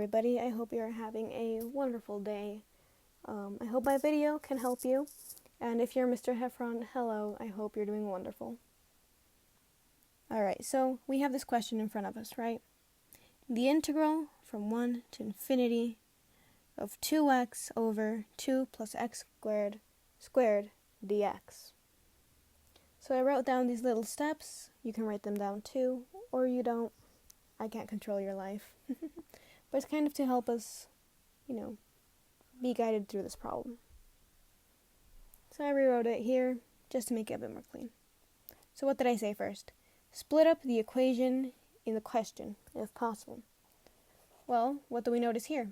everybody. I hope you're having a wonderful day. I hope my video can help you. And if you're Mr. Heffron, hello, I hope you're doing wonderful. Alright, so we have this question in front of us, right? The integral from 1 to infinity of 2x over 2 plus x squared dx. So I wrote down these little steps. You can write them down too, or you don't. I can't control your life. But it's kind of to help us, be guided through this problem. So I rewrote it here just to make it a bit more clean. So what did I say first? Split up the equation in the question, if possible. Well, what do we notice here?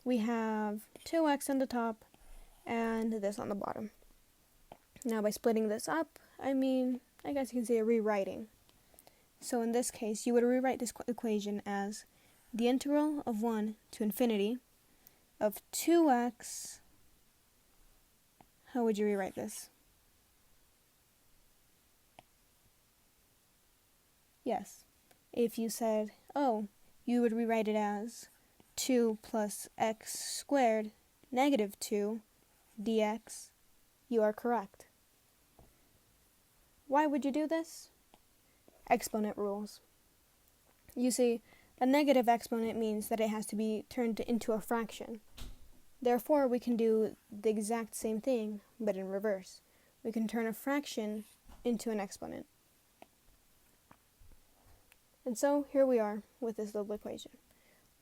We have 2x on the top and this on the bottom. Now by splitting this up, I guess you can say a rewriting. So in this case, you would rewrite this equation as the integral of 1 to infinity of 2x. How would you rewrite this? Yes. If you said, you would rewrite it as 2 plus x squared negative 2 dx. You are correct. Why would you do this? Exponent rules. You see, a negative exponent means that it has to be turned into a fraction. Therefore, we can do the exact same thing, but in reverse. We can turn a fraction into an exponent. And so, here we are with this little equation.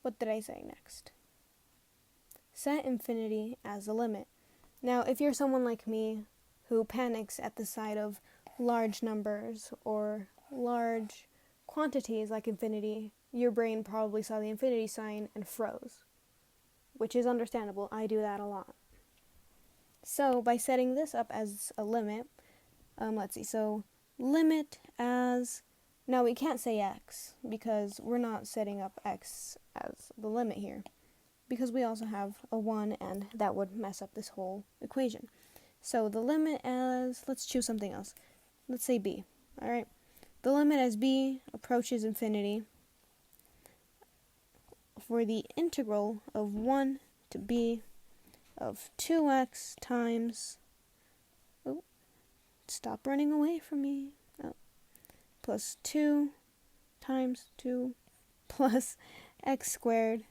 What did I say next? Set infinity as a limit. Now, if you're someone like me who panics at the sight of large numbers or large quantities like infinity, your brain probably saw the infinity sign and froze, which is understandable. I do that a lot. So by setting this up as a limit, let's see, so limit as, now we can't say x because we're not setting up x as the limit here, because we also have a 1 and that would mess up this whole equation. So the limit as, let's choose something else. Let's say b, alright? The limit as b approaches infinity for the integral of 1 to b of 2x times, stop running away from me, plus 2 times 2 plus x squared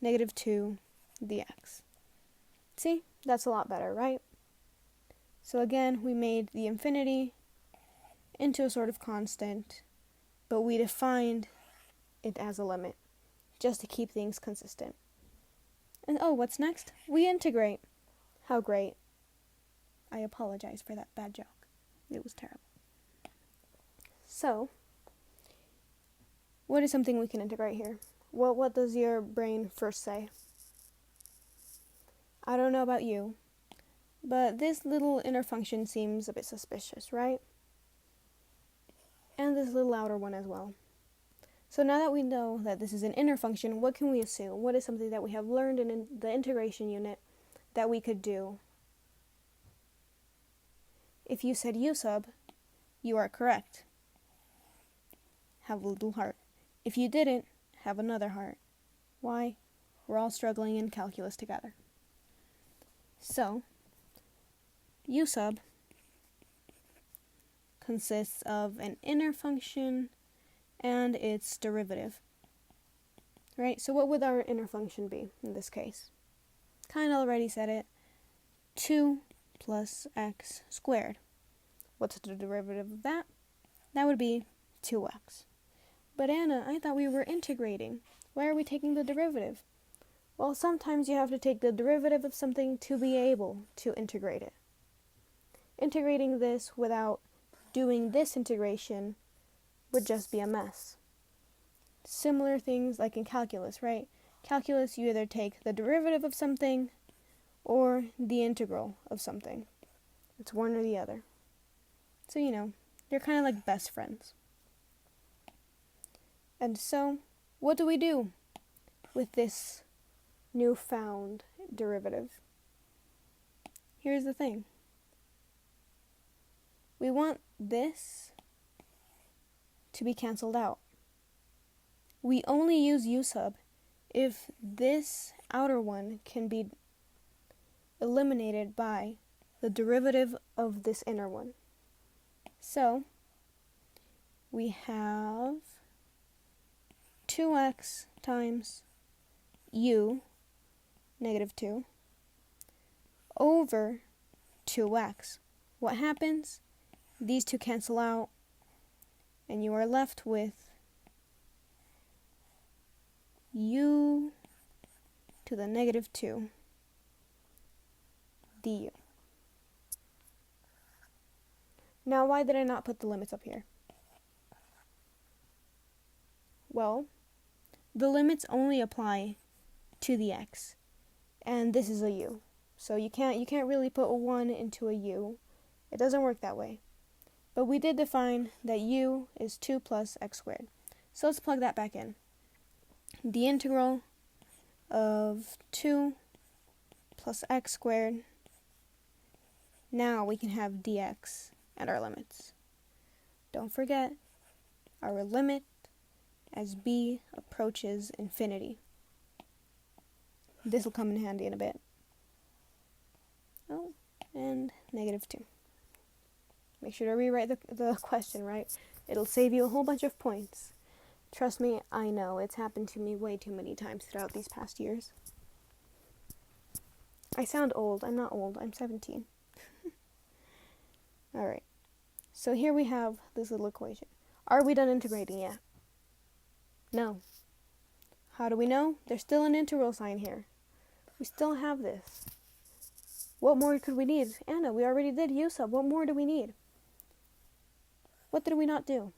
negative 2 dx. See, that's a lot better, right? So again, we made the infinity into a sort of constant, but we defined it as a limit, just to keep things consistent. And what's next? We integrate. How great. I apologize for that bad joke. It was terrible. So, what is something we can integrate here? Well, what does your brain first say? I don't know about you, but this little inner function seems a bit suspicious, right? And this little outer one as well. So now that we know that this is an inner function, what can we assume? What is something that we have learned in the integration unit that we could do? If you said u sub, you are correct. Have a little heart. If you didn't, have another heart. Why? We're all struggling in calculus together. So, u sub consists of an inner function and its derivative. Right? So what would our inner function be in this case? Kind of already said it. 2 plus x squared. What's the derivative of that? That would be 2x. But Anna, I thought we were integrating. Why are we taking the derivative? Well, sometimes you have to take the derivative of something to be able to integrate it. Integrating this without doing this integration would just be a mess. Similar things like in calculus, right? Calculus, you either take the derivative of something or the integral of something. It's one or the other. So, you're kind of like best friends. And so, what do we do with this newfound derivative? Here's the thing. We want this to be canceled out. We only use u sub if this outer one can be eliminated by the derivative of this inner one. So we have 2x times u, negative 2, over 2x. What happens? These two cancel out, and you are left with u to the negative 2 du. Now, why did I not put the limits up here? Well, the limits only apply to the x, and this is a u. So you can't really put a 1 into a u. It doesn't work that way. But we did define that u is 2 plus x squared. So let's plug that back in. The integral of 2 plus x squared. Now we can have dx and our limits. Don't forget our limit as b approaches infinity. This will come in handy in a bit. Oh, and negative 2. Make sure to rewrite the question, right? It'll save you a whole bunch of points. Trust me, I know. It's happened to me way too many times throughout these past years. I sound old. I'm not old. I'm 17. Alright. So here we have this little equation. Are we done integrating yet? No. How do we know? There's still an integral sign here. We still have this. What more could we need? Anna, we already did u sub. What more do we need? What did we not do?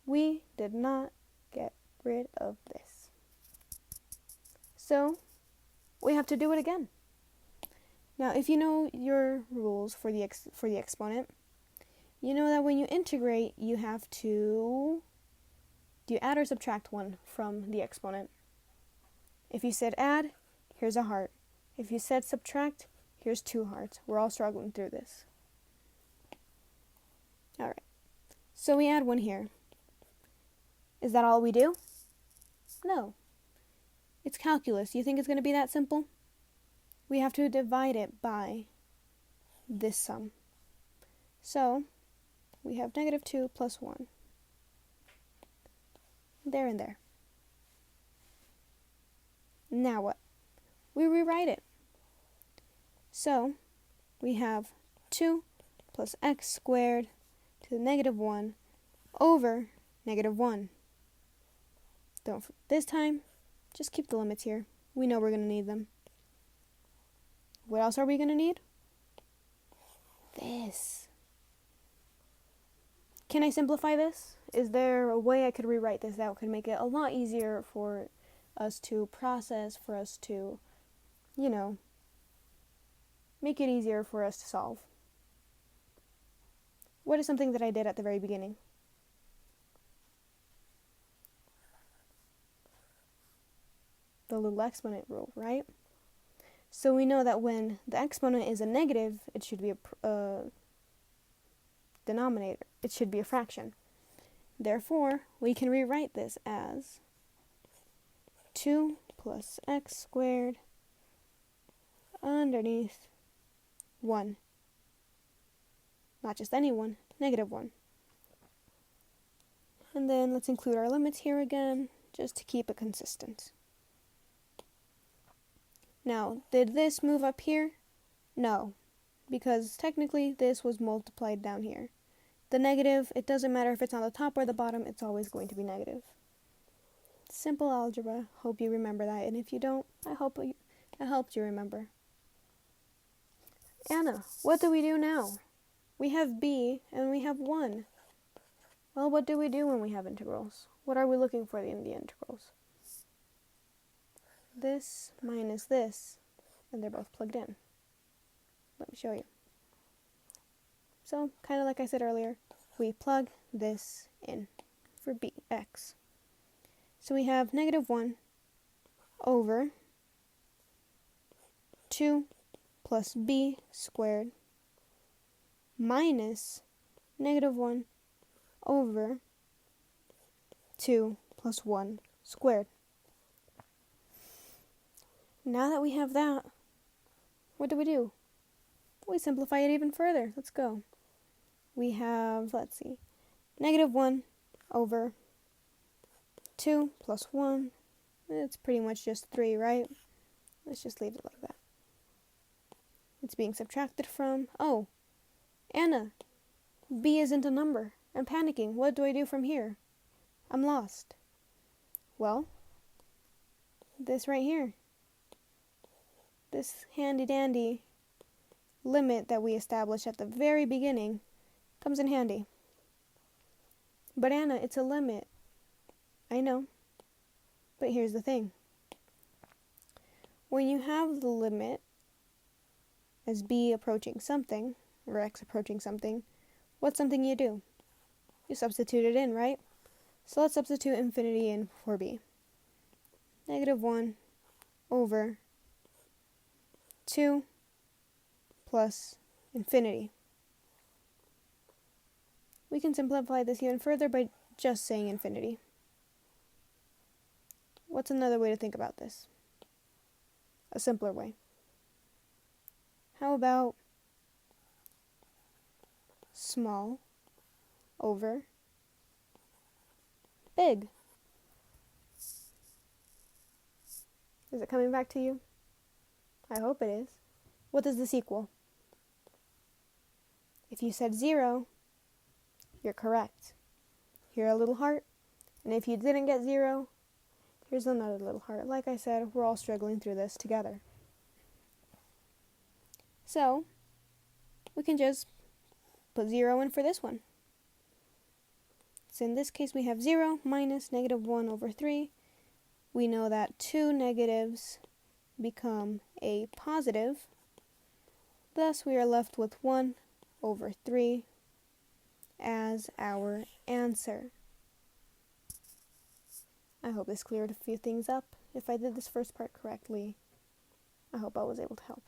We did not get rid of this. So, we have to do it again. Now, if you know your rules for the exponent, you know that when you integrate, you have to... Do you add or subtract 1 from the exponent? If you said add, here's a heart. If you said subtract, here's 2 hearts. We're all struggling through this. Alright, so we add 1 here. Is that all we do? No. It's calculus. You think it's going to be that simple? We have to divide it by this sum. So, we have negative 2 plus 1. There and there. Now what? We rewrite it. So, we have 2 plus x squared to the negative 1 over negative 1. This time, just keep the limits here. We know we're going to need them. What else are we going to need? This. Can I simplify this? Is there a way I could rewrite this that could make it a lot easier for us to process, for us to, make it easier for us to solve? What is something that I did at the very beginning? The little exponent rule, right? So we know that when the exponent is a negative, it should be a denominator. It should be a fraction. Therefore, we can rewrite this as 2 plus x squared underneath 1. Not just any 1, negative 1. And then let's include our limits here again, just to keep it consistent. Now, did this move up here? No, because technically this was multiplied down here. The negative, it doesn't matter if it's on the top or the bottom, it's always going to be negative. Simple algebra. Hope you remember that, and if you don't, I helped you remember. Anna, what do we do now? We have b and we have 1. Well, what do we do when we have integrals? What are we looking for in the integrals? This minus this, and they're both plugged in. Let me show you. So, kind of like I said earlier, we plug this in for bx. So we have negative 1 over 2 plus b squared minus negative 1 over 2 plus 1 squared. Now that we have that, what do? We simplify it even further. Let's go. We have, let's see, negative 1 over 2 plus 1. It's pretty much just 3, right? Let's just leave it like that. It's being subtracted from, oh, Anna, b isn't a number. I'm panicking. What do I do from here? I'm lost. Well, this right here. This handy-dandy limit that we established at the very beginning comes in handy. But Anna, it's a limit. I know. But here's the thing. When you have the limit as b approaching something, or x approaching something, what's something you do? You substitute it in, right? So let's substitute infinity in for b. Negative 1 over 2 plus infinity. We can simplify this even further by just saying infinity. What's another way to think about this? A simpler way. How about small over big? Is it coming back to you? I hope it is. What does this equal? If you said 0, you're correct. Here a little heart. And if you didn't get 0, here's another little heart. Like I said, we're all struggling through this together. So, we can just put 0 in for this one. So in this case, we have 0 minus negative 1 over 3. We know that 2 negatives become a positive. Thus, we are left with 1 over 3 as our answer. I hope this cleared a few things up. If I did this first part correctly, I hope I was able to help.